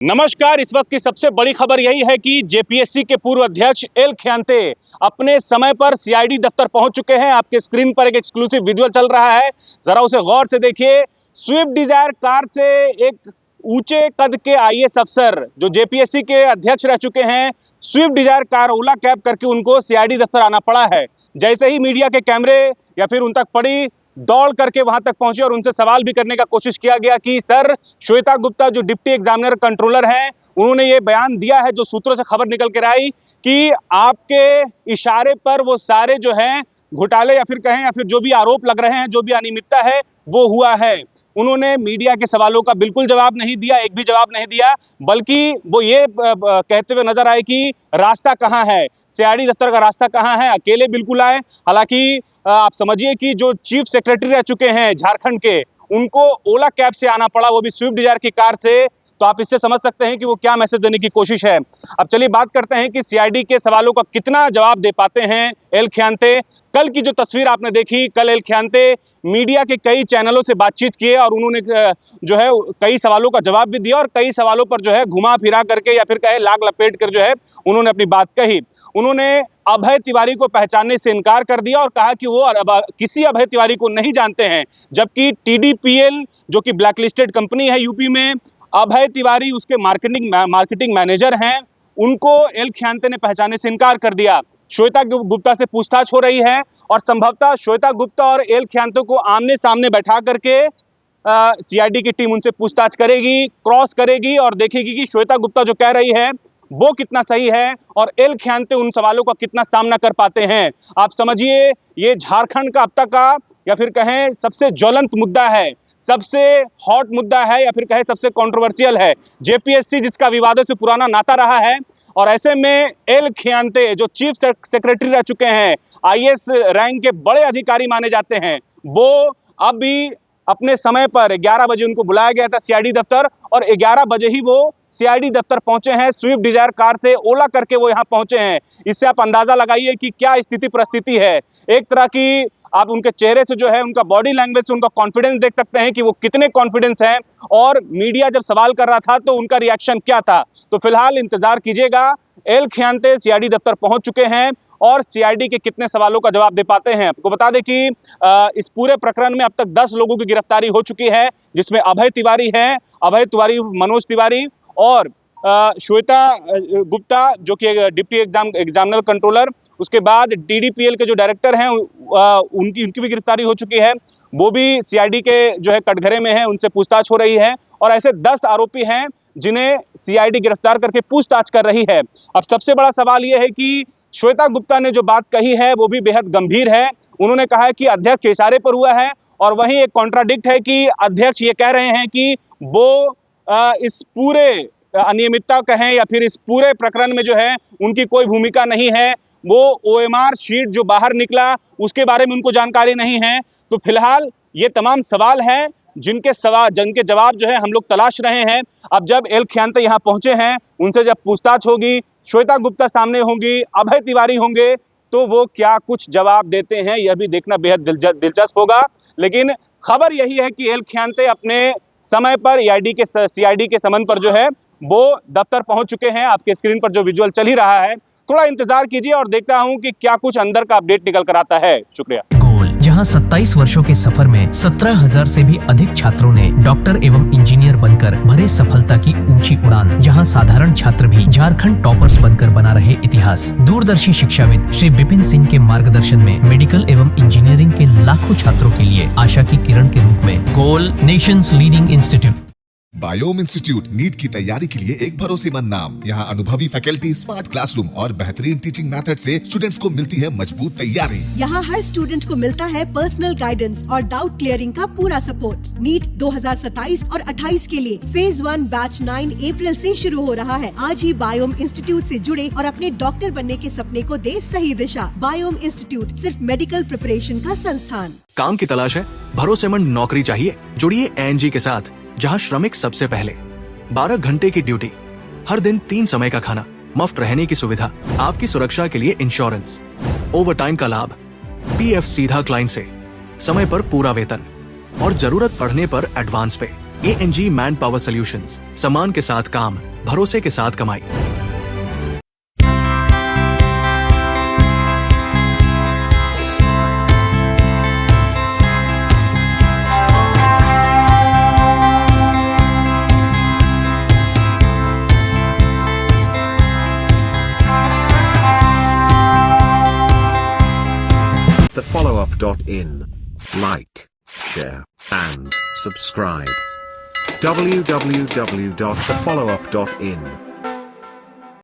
नमस्कार। इस वक्त की सबसे बड़ी खबर यही है कि जेपीएससी के पूर्व अध्यक्ष एल खियांते अपने समय पर सीआईडी दफ्तर पहुंच चुके हैं। आपके स्क्रीन पर एक एक्सक्लूसिव विजुअल चल रहा है, जरा उसे गौर से देखिए। स्विफ्ट डिजायर कार से एक ऊंचे कद के आईएएस अफसर जो जेपीएससी के अध्यक्ष रह चुके हैं, स्विफ्ट डिजायर कार ओला कैब करके उनको सीआईडी दफ्तर आना पड़ा है। जैसे ही मीडिया के कैमरे या फिर उन तक पड़ी, दौड़ करके वहां तक पहुंचे और उनसे सवाल भी करने का कोशिश किया गया कि सर, श्वेता गुप्ता जो डिप्टी एग्जामिनर कंट्रोलर हैं, उन्होंने ये बयान दिया है, जो सूत्रों से खबर निकल कर आई कि आपके इशारे पर वो सारे जो हैं घोटाले या फिर कहें या फिर जो भी आरोप लग रहे हैं, जो भी अनियमितता है वो हुआ है। उन्होंने मीडिया के सवालों का बिल्कुल जवाब नहीं दिया, एक भी जवाब नहीं दिया, बल्कि वो ये कहते हुए नजर आए कि रास्ता कहाँ है, सीआईडी दफ्तर का रास्ता कहाँ है। अकेले बिल्कुल आए। हालांकि आप समझिए कि जो चीफ सेक्रेटरी रह चुके हैं झारखंड के, उनको ओला कैब से आना पड़ा, वो भी स्विफ्ट डिजायर की कार से। तो आप इससे समझ सकते हैं कि वो क्या मैसेज देने की कोशिश है। अब चलिए बात करते हैं कि सीआईडी के सवालों का कितना जवाब दे पाते हैं एल खियांते। कल की जो तस्वीर आपने देखी, कल एल खियांते मीडिया के कई चैनलों से बातचीत किए और उन्होंने जो है कई सवालों का जवाब भी दिया और कई सवालों पर जो है घुमा फिरा करके या फिर कहे लाग लपेट कर जो है उन्होंने अपनी बात कही। उन्होंने अभय तिवारी को पहचानने से इनकार कर दिया और कहा कि वो किसी अभय तिवारी को नहीं जानते हैं, जबकि टीडीपीएल जो कि ब्लैकलिस्टेड कंपनी है यूपी में, अभय तिवारी उसके मार्केटिंग मैनेजर हैं, उनको एल खियांते ने पहचानने से इनकार कर दिया। श्वेता गुप्ता से पूछताछ हो रही है और संभवतः श्वेता गुप्ता और एल खियांते को आमने सामने बैठा करके सीआईडी की टीम उनसे पूछताछ करेगी, क्रॉस करेगी और देखेगी कि श्वेता गुप्ता जो कह रही है वो कितना सही है और एल खियांते उन सवालों का कितना सामना कर पाते हैं। आप समझिए, ये झारखंड का अब तक का या फिर कहें सबसे ज्वलंत मुद्दा है, सबसे हॉट मुद्दा है या फिर कहें सबसे कंट्रोवर्शियल है। जेपीएससी जिसका विवादों से पुराना नाता रहा है, और ऐसे में एल खियांते जो चीफ सेक्रेटरी रह चुके हैं, आईएएस रैंक के बड़े अधिकारी माने जाते हैं, वो अब भी अपने समय पर 11 बजे उनको बुलाया गया था सीआईडी दफ्तर और 11 बजे ही वो सीआईडी दफ्तर पहुंचे हैं। स्विफ्ट डिजायर कार से ओला करके वो यहाँ पहुंचे हैं। इससे आप अंदाजा लगाइए कि क्या स्थिति परिस्थिति है। एक तरह की आप उनके चेहरे से जो है, उनका बॉडी लैंग्वेज से उनका कॉन्फिडेंस देख सकते हैं कि वो कितने कॉन्फिडेंस हैं, और मीडिया जब सवाल कर रहा था तो उनका रिएक्शन क्या था। तो फिलहाल इंतजार कीजिएगा, एल खियांते सीआईडी दफ्तर पहुंच चुके हैं और सीआईडी के कितने सवालों का जवाब दे पाते हैं। आपको बता दें कि इस पूरे प्रकरण में अब तक 10 लोगों की गिरफ्तारी हो चुकी है, जिसमें अभय तिवारी है, मनोज तिवारी और श्वेता गुप्ता जो कि डिप्टी एग्जामिनर कंट्रोलर, उसके बाद टीडीपीएल के जो डायरेक्टर हैं उनकी भी गिरफ्तारी हो चुकी है। वो भी सीआईडी के जो है कटघरे में है, उनसे पूछताछ हो रही है और ऐसे 10 आरोपी हैं जिन्हें सीआईडी गिरफ्तार करके पूछताछ कर रही है। अब सबसे बड़ा सवाल यह है कि श्वेता गुप्ता ने जो बात कही है वो भी बेहद गंभीर है। उन्होंने कहा है कि अध्यक्ष के इशारे पर हुआ है, और वहीं एक कॉन्ट्राडिक्ट है कि अध्यक्ष ये कह रहे हैं कि वो इस पूरे अनियमितता कहें या फिर इस पूरे प्रकरण में जो है उनकी कोई भूमिका नहीं है। वो ओएमआर शीट जो बाहर निकला उसके बारे में उनको जानकारी नहीं है। तो फिलहाल ये तमाम सवाल हैं जिनके जवाब जो है हम लोग तलाश रहे हैं। अब जब एल खियांते यहाँ पहुंचे हैं, उनसे जब पूछताछ होगी, श्वेता गुप्ता सामने होंगी, अभय तिवारी होंगे, तो वो क्या कुछ जवाब देते हैं यह भी देखना बेहद दिलचस्प होगा। लेकिन खबर यही है कि एल खियांते अपने समय पर सीआईडी के समन पर जो है वो दफ्तर पहुंच चुके हैं। आपके स्क्रीन पर जो विजुअल चल ही रहा है, थोड़ा इंतजार कीजिए और देखता हूं कि क्या कुछ अंदर का अपडेट निकल कर आता है। शुक्रिया। जहां 27 वर्षों के सफर में 17,000 से भी अधिक छात्रों ने डॉक्टर एवं इंजीनियर बनकर भरे सफलता की ऊंची उड़ान, जहां साधारण छात्र भी झारखंड टॉपर्स बनकर बना रहे इतिहास। दूरदर्शी शिक्षाविद श्री विपिन सिंह के मार्गदर्शन में मेडिकल एवं इंजीनियरिंग के लाखों छात्रों के लिए आशा की किरण के रूप में goal nations leading institute. Biome institute NEET की तैयारी के लिए एक भरोसेमंद नाम। यहाँ अनुभवी फैकल्टी, स्मार्ट क्लासरूम और बेहतरीन टीचिंग मेथड से स्टूडेंट्स को मिलती है मजबूत तैयारी। यहाँ हर स्टूडेंट को मिलता है पर्सनल गाइडेंस और डाउट क्लियरिंग का पूरा सपोर्ट। नीट 2027 और 28 के लिए फेज 1 बैच 9 अप्रैल से शुरू हो रहा है। आज ही बायोम इंस्टीट्यूट से जुड़े और अपने डॉक्टर बनने के सपने को दे सही दिशा। बायोम इंस्टीट्यूट सिर्फ मेडिकल प्रिपरेशन का संस्थान। काम की तलाश है, भरोसेमंद नौकरी चाहिए, जुड़िए एएनजी के साथ, जहां श्रमिक सबसे पहले। 12 घंटे की ड्यूटी, हर दिन 3 समय का खाना, मुफ्त रहने की सुविधा, आपकी सुरक्षा के लिए इंश्योरेंस, ओवर टाइम का लाभ, पीएफ सीधा क्लाइंट से, समय पर पूरा वेतन और जरूरत पड़ने पर एडवांस पे। एएनजी मैन पावर सॉल्यूशंस, सम्मान के साथ काम, भरोसे के साथ कमाई। thefollowup.in. Like, share, and subscribe. www.thefollowup.in